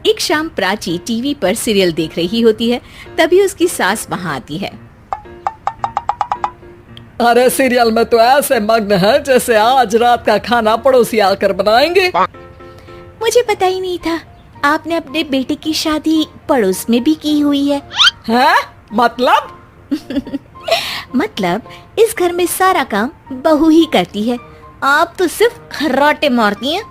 एक शाम प्राची टीवी पर सीरियल देख रही होती है। तभी उसकी सास वहाँ आती है। अरे सीरियल में तो ऐसे मग्न है जैसे आज रात का खाना पड़ोसी आकर बनाएंगे। मुझे पता ही नहीं था आपने अपने बेटे की शादी पड़ोस में भी की हुई है। हैं? मतलब? मतलब इस घर में सारा काम बहू ही करती है, आप तो सिर्फ खर्राटे मारती हैं।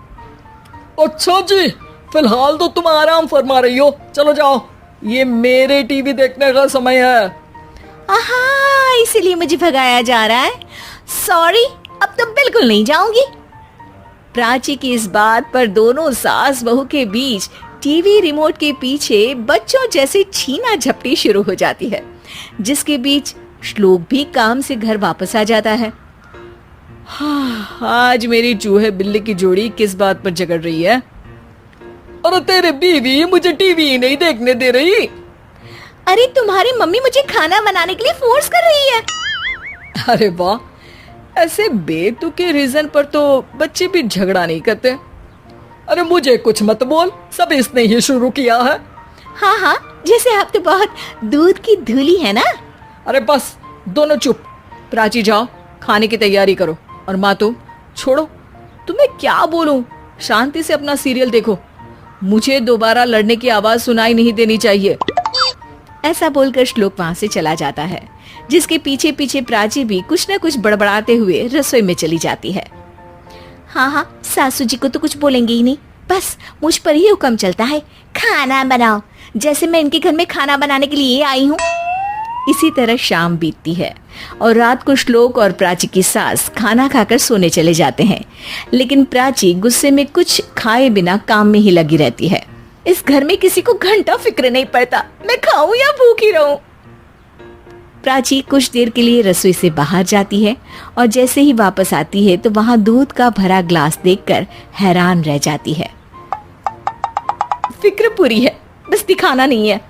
अच्छा जी, फिलहाल तो तुम आराम फरमा रही हो, चलो जाओ, ये मेरे टीवी देखने का समय है। आहा, इसीलिए मुझे भगाया जा रहा है। सॉरी, अब तो बिल्कुल नहीं जाऊंगी। प्राची की इस बात पर दोनों सास बहू के बीच टीवी रिमोट के पीछे बच्चों जैसे छीना झपटी शुरू हो जाती है, जिसके बीच श्लोक भी काम से घर वापस आ जाता है। हाँ, आज मेरी चूहे बिल्ली की जोड़ी किस बात पर झगड़ रही है? अरे तेरे बीवी मुझे टीवी ही नहीं देखने दे रही। अरे तुम्हारी मम्मी मुझे खाना बनाने के लिए फोर्स कर रही है। अरे वाह, ऐसे बेतुके रीजन पर तो बच्चे भी झगड़ा नहीं करते। अरे मुझे कुछ मत बोल, सब इसने ही शुरू किया है। हाँ हाँ, जैसे आप तो बहुत दूध की धूली है ना। अरे बस, दोनों चुप। प्राची जाओ, खाने की तैयारी करो। और माँ तुम छोड़ो, तुम्हें क्या बोलूं, शांति से अपना सीरियल देखो, मुझे दोबारा लड़ने की आवाज सुनाई नहीं देनी चाहिए। ऐसा बोलकर श्लोक वहां से चला जाता है, जिसके पीछे पीछे प्राची भी कुछ न कुछ बड़बड़ाते हुए रसोई में चली जाती है। हाँ हाँ, सासू जी को तो कुछ बोलेंगे ही नहीं, बस मुझ पर ही हुक्म चलता है, खाना बनाओ, जैसे मैं इनके घर में खाना बनाने के लिए आई हूँ। इसी तरह शाम बीतती है और रात को श्लोक और प्राची की सास खाना खाकर सोने चले जाते हैं, लेकिन प्राची गुस्से में कुछ खाए बिना काम में ही लगी रहती है। इस घर में किसी को घंटा फिक्र नहीं पड़ता, मैं खाऊं या भूखी रहूं। प्राची कुछ देर के लिए रसोई से बाहर जाती है और जैसे ही वापस आती है तो वहां दूध का भरा ग्लास देखकर हैरान रह जाती है। फिक्र पूरी है, बस दिखाना नहीं है।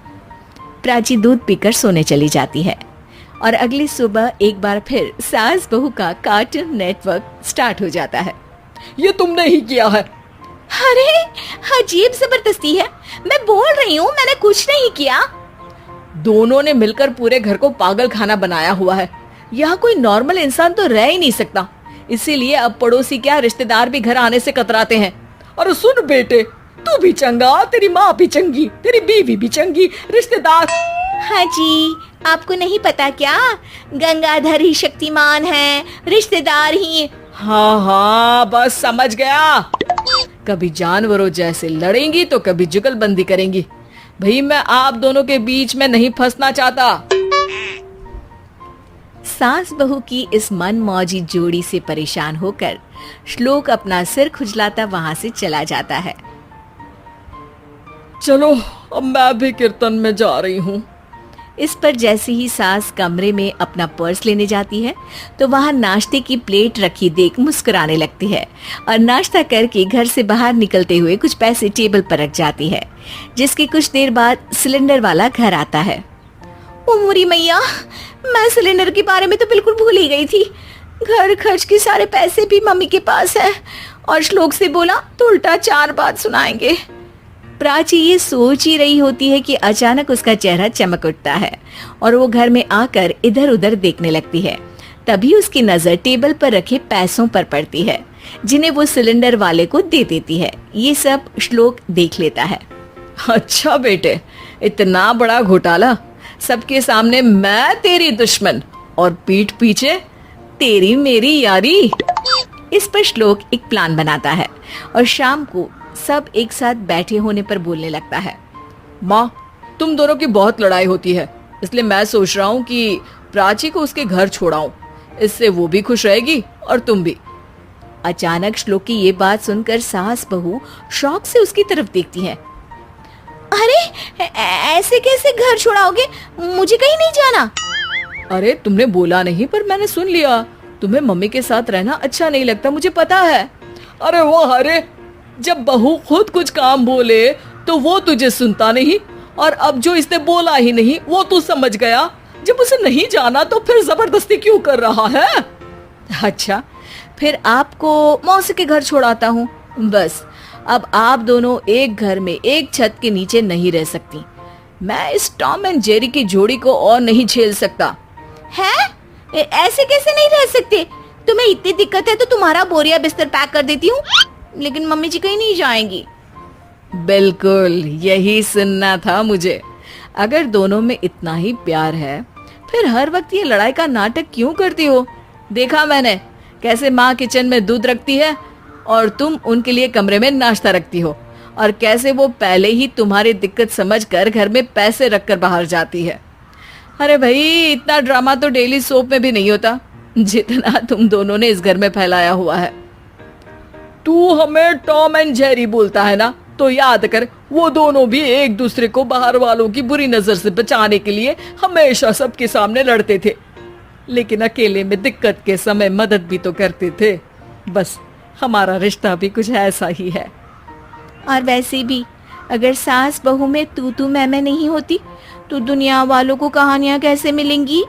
प्राची दूध पीकर सोने चली जाती है और अगली सुबह एक बार फिर सास बहू का कार्टून नेटवर्क स्टार्ट हो जाता है। ये तुमने ही किया है। अरे अजीब जबरदस्ती है, मैं बोल रही हूँ मैंने कुछ नहीं किया। दोनों ने मिलकर पूरे घर को पागल खाना बनाया हुआ है। यहाँ कोई नॉर्मल इंसान तो रह ही नहीं सकता, इसीलिए अब पड़ोसी क्या रिश्तेदार भी घर आने से कतराते हैं। और सुन बेटे, तू भी चंगा, तेरी माँ भी चंगी, तेरी बीवी भी चंगी, रिश्तेदार। हाँ जी, आपको नहीं पता क्या, गंगाधर ही शक्तिमान है, रिश्तेदार ही। हाँ हाँ, बस समझ गया। कभी जानवरों जैसे लड़ेंगी तो कभी जुगलबंदी करेंगी। भाई मैं आप दोनों के बीच में नहीं फंसना चाहता। सास बहू की इस मनमौजी जोड़ी से परेशान होकर श्लोक अपना सिर खुजलाता वहां से चला जाता है। चलो अब मैं भी कीर्तन में जा रही हूँ। इस पर जैसे ही सास कमरे में अपना पर्स लेने जाती है तो वहां नाश्ते की प्लेट रखी देख मुस्कुराने लगती है और नाश्ता करके घर से बाहर निकलते हुए कुछ पैसे टेबल पर रख जाती है, जिसके कुछ देर बाद सिलेंडर वाला घर आता है। ओ मोरी मैया, मैं सिलेंडर के बारे में तो बिल्कुल भूल ही गई थी। घर खर्च के सारे पैसे भी मम्मी के पास है और श्लोक से बोला तो उल्टा 4 बात सुनाएंगे। प्राची ये सोच ही रही होती है कि अचानक उसका चेहरा चमक उठता है और वो घर में आकर इधर उधर देखने लगती है। तभी उसकी नजर टेबल पर रखे पैसों पर पड़ती है, जिन्हें वो सिलेंडर वाले को दे देती है। ये सब श्लोक देख लेता है। अच्छा बेटे, इतना बड़ा घोटाला, सबके सामने मैं तेरी दुश्मन और पीठ पीछे तेरी मेरी यारी। इस पर श्लोक एक प्लान बनाता है और शाम को सब एक साथ बैठे होने पर बोलने लगता है। माँ, तुम दोनों की बहुत लड़ाई होती है, इसलिए मैं सोच रहा हूँ कि प्राची को उसके घर छोड़ाऊं, इससे वो भी खुश रहेगी और तुम भी। अचानक श्लोक की ये बात सुनकर सास बहू शौक से उसकी तरफ देखती है। अरे ऐसे कैसे घर छोड़ाओगे, मुझे कहीं नहीं जाना। अरे तुमने बोला नहीं पर मैंने सुन लिया, तुम्हें मम्मी के साथ रहना अच्छा नहीं लगता, मुझे पता है। अरे वाह, अरे जब बहू खुद कुछ काम बोले तो वो तुझे सुनता नहीं, और अब जो इसने बोला ही नहीं वो तू समझ गया। जब उसे नहीं जाना तो फिर जबरदस्ती क्यों कर रहा है? अच्छा, फिर आपको मौसी के घर छोड़ाता हूँ, बस अब आप दोनों एक घर में एक छत के नीचे नहीं रह सकती। मैं इस टॉम एंड जेरी की जोड़ी को और नहीं झेल सकता। है? ऐसे कैसे नहीं रह सकते? तुम्हें इतनी दिक्कत है तो तुम्हारा बोरिया बिस्तर पैक कर देती हूँ, लेकिन मम्मी जी कहीं नहीं जाएंगी। बिल्कुल यही सुनना था मुझे। अगर दोनों में इतना ही प्यार है फिर हर वक्त ये लड़ाई का नाटक क्यों करती हो? देखा मैंने कैसे माँ किचन में दूध रखती है और तुम उनके लिए कमरे में नाश्ता रखती हो, और कैसे वो पहले ही तुम्हारी दिक्कत समझकर घर में पैसे रखकर बाहर जाती है। अरे भाई, इतना ड्रामा तो डेली सोप में भी नहीं होता जितना तुम दोनों ने इस घर में फैलाया हुआ है। तू हमें टॉम एंड जेरी बोलता है ना, तो याद कर वो दोनों भी एक दूसरे को बाहर वालों की बुरी नजर से बचाने के लिए हमेशा सबके सामने लड़ते थे, लेकिन अकेले में दिक्कत के समय मदद भी तो करते थे। बस हमारा रिश्ता भी कुछ ऐसा ही है। और वैसे भी अगर सास बहू में तू मैं नहीं होती तो दुनिया वालों को कहानियां कैसे मिलेंगी?